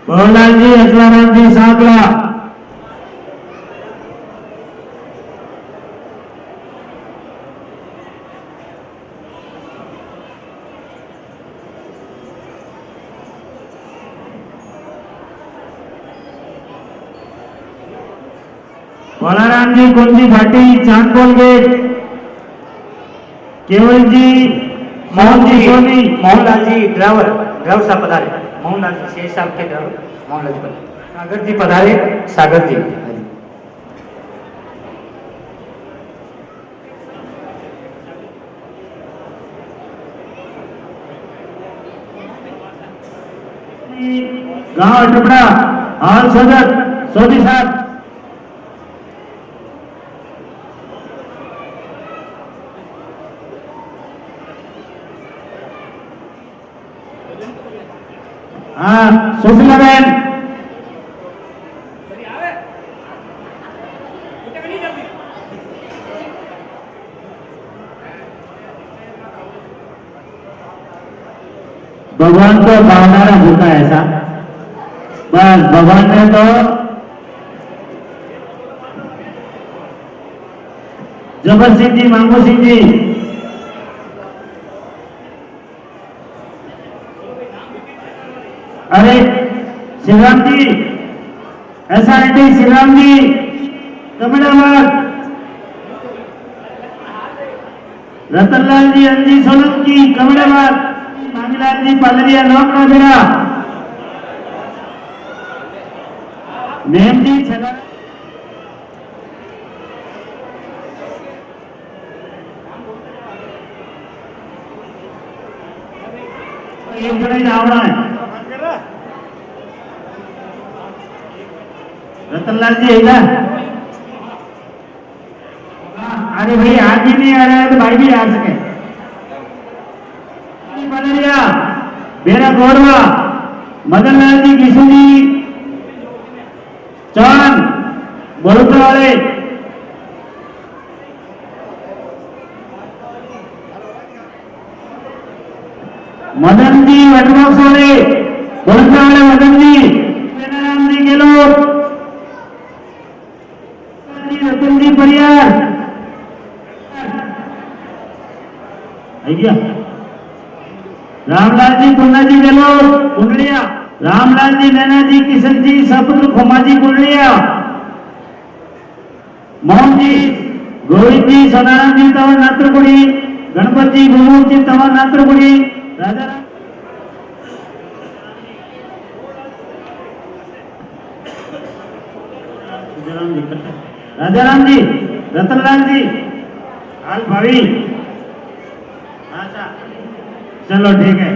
मोहनलाल जी अचलाराम जी सांकला, बालाराम जी कुंजी घाटी चांदपोल गेट, केवल जी मोहन जी सोनी, मोहनलाल जी ड्राइवर साहब पधारे। मोहनलाल जी शेष साहब के ड्राइवर मोहनलाल जी पधारे। सागर जी पधारे। सागर जी गांव टुकड़ा हाल सदर सोनी साहब। हाँ सुशीला बहन भगवान को भावनारा होता है ऐसा, बस भगवान ने तो जबर सिंह जी, मांगू सिंह जी, अरे शिवराम जी, SRT श्रीराम जी कमलाबाद, रतनलाल जी अंजी सोलंकी कमलाबाद, मांगीलाल जी पालरिया लोकना बेरा, नेम जी छला एक जने आवड़ा है। रतनलाल जी इधर, अरे भाई आज भी नहीं आ रहा है तो भाई भी आ सके। पालरिया बेरा गौरवा, मदनलाल जी किशु जी चौहान बड़ोदरा वाले, मदन जी वटबॉक्स वाले बड़ोदरा वाले, मदन जी, राम जी गेलोट, रतन जी परियार, रामलाल जी कुन्ना जी गेलोट कुंडलिया, रामलाल जी नैना जी किशन जी सपुत्र खोमा जी कुंडलिया, मोहन जी गोविंद जी सदानंद जी तवर नात्रपुरी, गणपत जी गुरु जी तवर नात्रपुरी, राजाराम जी, रतनलाल जी, हाल भावी, अच्छा चलो ठीक है।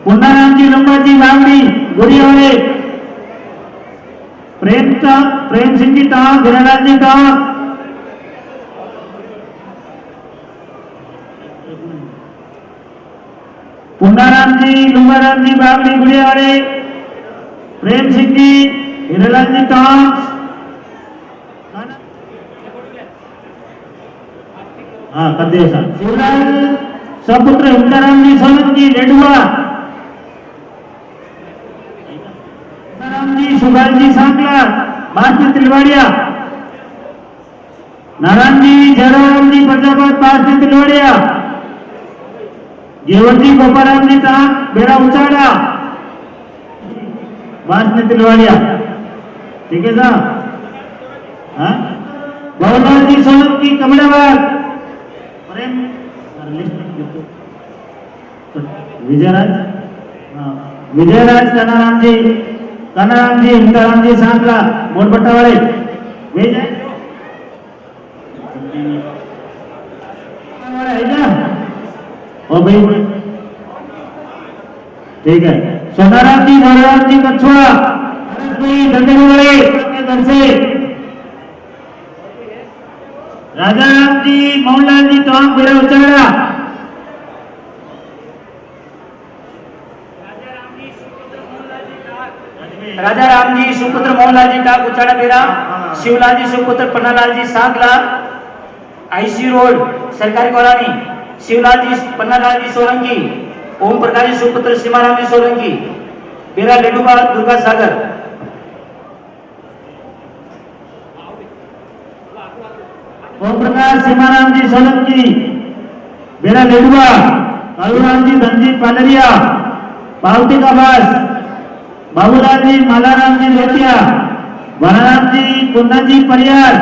पुन्नाराम जी लंबा जी बावड़ी गुड़िया वाले, प्रेम सिंह जी टांग, धीरालाल जी टांग, पुन्नाराम जी लुम्बाराम जी बावड़ी गुड़िया वाले, प्रेम सिंह जी धीरालाल जी टांग, हाँ कदेसा शिवलाल सपुत्र हिंदाराम जी सोलंकी लेडुआ, जी सुभाष जी सांकला बास्ती तिलवाड़िया, नारायण जी जयराम जी प्रजापत बास्ती तिलवाड़िया, गेवर जी गोपाराम जी तांग बेड़ा उचाड़ा बास्ती तिलवाड़िया, ठीक है साहब। हाँ बहुलाल जी सोलंकी कमलाबाद, विजयराज, विजयराज कनाराम जी हिंदाराम जी सांकला मोटपट्टा वाले, विजय और भाई ठीक है। सोनाराम जी गौराम जी कछुआ धंधे वाले के घर से, राजाराम जी मोहनलाल जी टोंग बेरा उचाड़ा, राजाराम जी सुपुत्र मोहनलाल जी टाक उचाड़ा बेरा, शिवलाल जी सुपुत्र पन्नालाल जी सांकला IC रोड सरकारी कॉलोनी, शिवलाल जी पन्नालाल जी सोलंकी, ओम प्रकाश जी सुपुत्र सीमाराम जी सोलंकी बेरा लेडुबा दुर्गा सागर, ओम प्रकाश सीमाराम जी सोलंकी बेरा लेडुबा, कालूराम जी धनजी पालरिया पावती का बास, बाबूलाल जी मालाराम जी लोटिया, वनाराम जी कुंदा जी परियार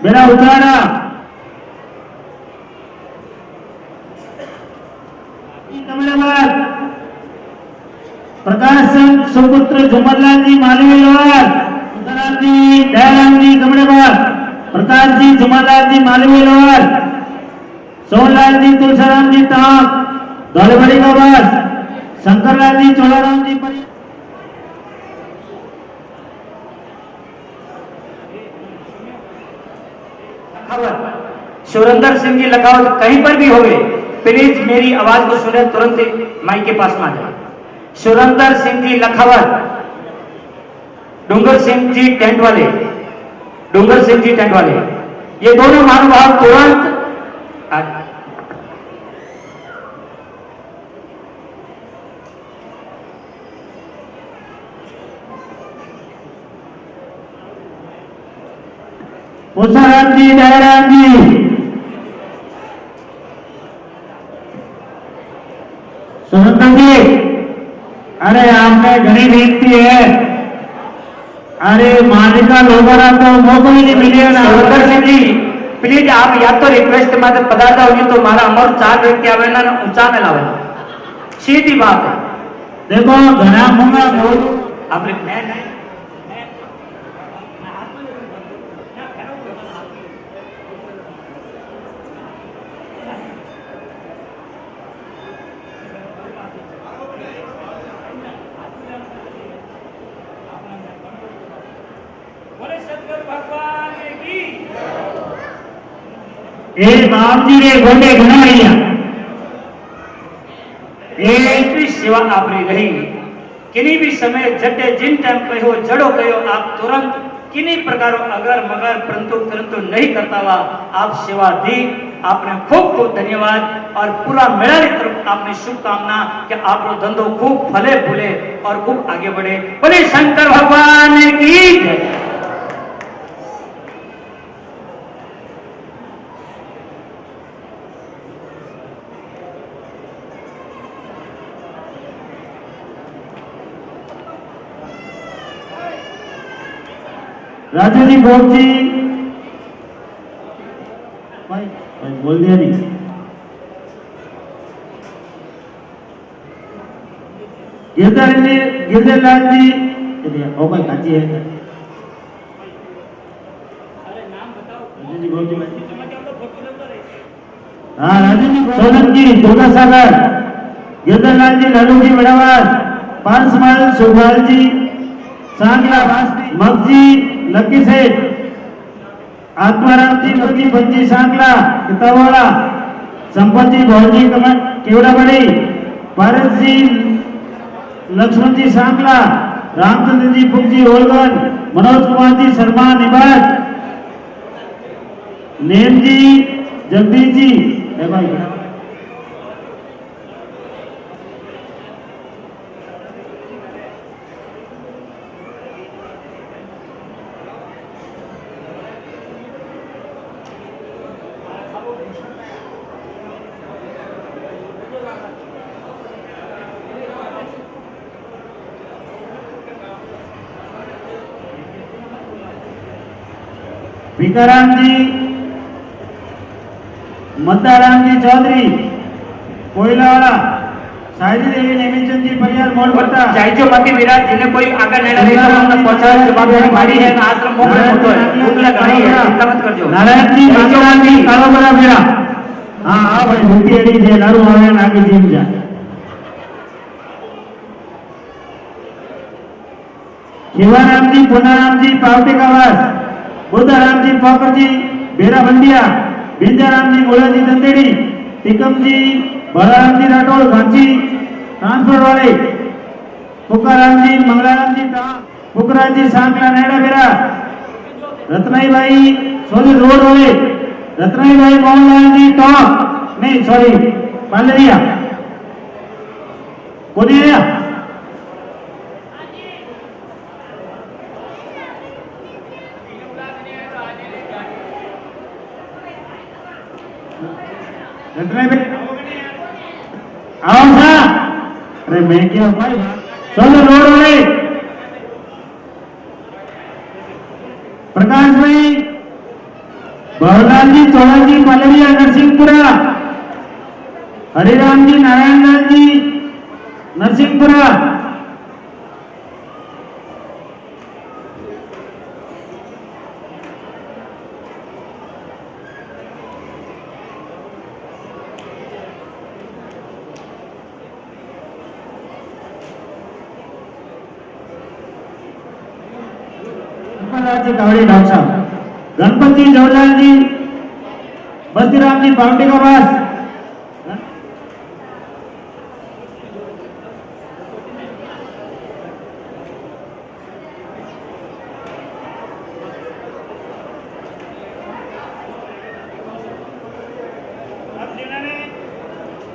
बेरा उचाड़ा, कमलाबाद प्रकाश सिंह सुपुत्र झुमरलाल जी मालवी लोहार, सुंदराम जी दयाराम जी कमलाबाद, प्रकाश जी झुमरलाल जी मालवी लोहार, सोनलाल जी तुलसाराम जी टांग धौलेबड़ी का बास, शंकरलाल जी चोलाराम जी परियार, सुरेंद्र सिंह जी लखावत कहीं पर भी होवे प्लीज मेरी आवाज को सुने, तुरंत माइक के पास में आ जाए। सुरेंद्र सिंह जी लखावत, डूंगर सिंह जी टेंट वाले, डूंगर सिंह जी टेंट वाले, ये दोनों महानुभाव तुरंत उषाराम जी दयाराम जी, सुरेंद्र जी अरे आपने घनी बेनती है। अरे मालिका लोगों तो मौका ही नहीं मिलेगा ना। सरोवर सिंह जी प्लीज आप या तो रिक्वेस्ट में पधारता होगी तो मारा अमर 4 व्यक्ति आवे ना ऊंचा में लावे सीधी बात है। देखो घना मुंगा बोल आपने मैं ए बाप जी रे गोटे घना भैया एटली सेवा आपरी रही किन्हीं भी समय जटे जिन टाइम कहो जड़ो कहो आप तुरंत किन्हीं प्रकारों अगर मगर परंतु नहीं करता हुआ आप सेवा दी। आपने खूब खूब धन्यवाद और पूरा मेरा तरफ आपने शुभकामना कि आप लोग धंधो खूब फले फूले और खूब आगे बढ़े। बोले शंकर भगवान की जय। राजू जी बोल जी भाई बोल दिया नहीं। गिरधरलाल जी ओ भाई काची है। राजू जी बोल जी हाँ राजू जी सोलंकी दुर्गा सागर गिरधरलाल जी लालू जी बड़ावास पांचमाल सुभाल जी सांगला मगजी लक्की सेठ आत्माराम जी मगजी बंजी सांगला किताबवाला संपत जी भौजी कमर केवड़ा बड़ी भारत जी लक्ष्मण जी सांगला रामचंद्र जी फुगजी होलगन मनोज कुमार जी शर्मा निबाद नेम जी जगदीश जी भाई भिकाराम जी मद्दाराम जी चौधरी कोयलावाला साहिदी देवी नेमीचंद जी परियार मोड़ भट्टा जाइजो मती विराट जिन्हें कोई आकर नहीं लगे तो हमने पहुंचा जवाबदारी भारी है ना आश्रम मोड़ में होतो है उनला घणी है चिंता मत करजो। नारायण जी मंगलाम जी कालोबरा मेरा हां हां भाई मोटी एडी जे लारू आवे नागी जीम जा शिवाराम जी पुनाराम जी पावटी कावास बुद्धाराम जी पाकर जी बेरा बंदिया बिंजाराम जी मोला जी दंदेड़ी टिकम जी बलराम जी राठौड़ घांची ट्रांसपोर्ट वाले पुकाराम जी मंगलाराम जी पुकराज जी सांकला नैडा बेरा रत्नाई भाई सोनी रोड वाले रत्नाई भाई मोहनलाल जी टॉप नहीं सॉरी पालरिया कोनी आया आओ सा अरे मैं क्या भाई सोनू रोड वाले प्रकाश भाई बहलाल जी चौड़ा जी पालरिया नरसिंहपुरा हरिराम जी नारायण लाल जी नरसिंहपुरा जी कावड़ी डॉक्टर साहब गणपति जी जवाहरलाल जी बस्तीराम जी पाउंडी का वास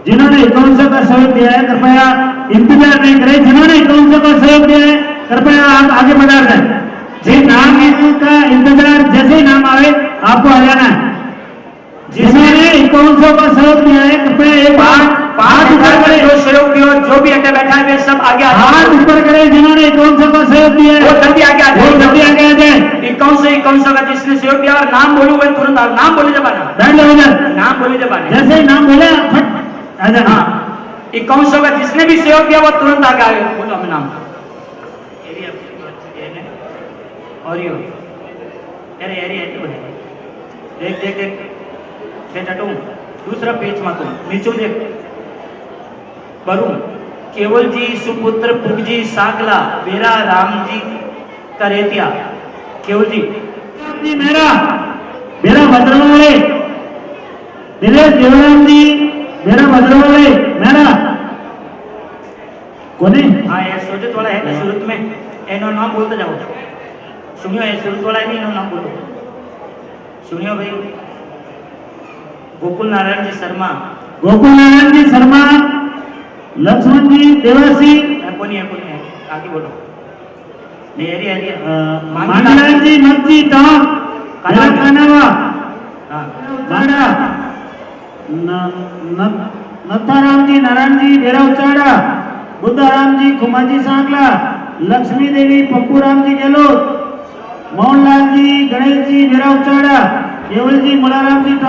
जिन्होंने इक्यावन का सहयोग दिया है कृपया इंतजार नहीं करें। जिन्होंने इक्यावन का सहयोग दिया है कृपया आप आगे बढ़ा दें। जी नाम का इंतजार जैसे ही नाम आवे आपको आ जाना है। जिन्होंने 5100 का सहयोग दिया है कृपया एक बार हाथ ऊपर करे। जो सहयोग दियो, जो भी अटे बैठा है वे सब आगे आ जाओ। हाथ ऊपर करे जिन्होंने इक्यावन सौ का सहयोग दिया वो है, जल्दी आगे आ वो जल्दी जाए। आगे आ जाए। 51 का जिसने सहयोग दिया और नाम बोलू हुए तुरंत आओ। नाम बोले जबाना, बैठ जाओ इधर। नाम बोले जबाना। जैसे ही नाम बोले फट आ जाना। हाँ, 51 का जिसने भी सहयोग दिया वो तुरंत आगे आगे बोलो हमें नाम। और यो अरे अरे तो है, देख देख देख देख टटू दूसरा पेज मा तुम नीचो देख। वरुण केवल जी सुपुत्र पुगजी साकला बेरा राम जी करेतिया। केवल जी जी मेरा भद्रवाले, दिनेश देवराम जी मेरा भद्रवाले मेरा कोने। हाँ ये सोचत वाला है कि सूरत में एनो नाम बोलते जाओ। सुनियो ये सूरत वाला नहीं, एनो नाम बोलो। सुनियो भाई, गोकुल नारायण जी शर्मा, गोकुल नारायण जी शर्मा, लक्ष्मण जी देवासी, कोनी है आगे बोलो। नहीं एरिया मांगीलाल जी मक्जी टाप कानावा, हाँ उचाड़ा, नथाराम जी नारायण जी डेरा उचाड़ा, बुद्धाराम जी खुमाजी सांकला, लक्ष्मी देवी पप्पूराम जी गहलोत, मोहनलाल जी गणेश जी डेरा उचाड़ा, केवल जी मलाराम जी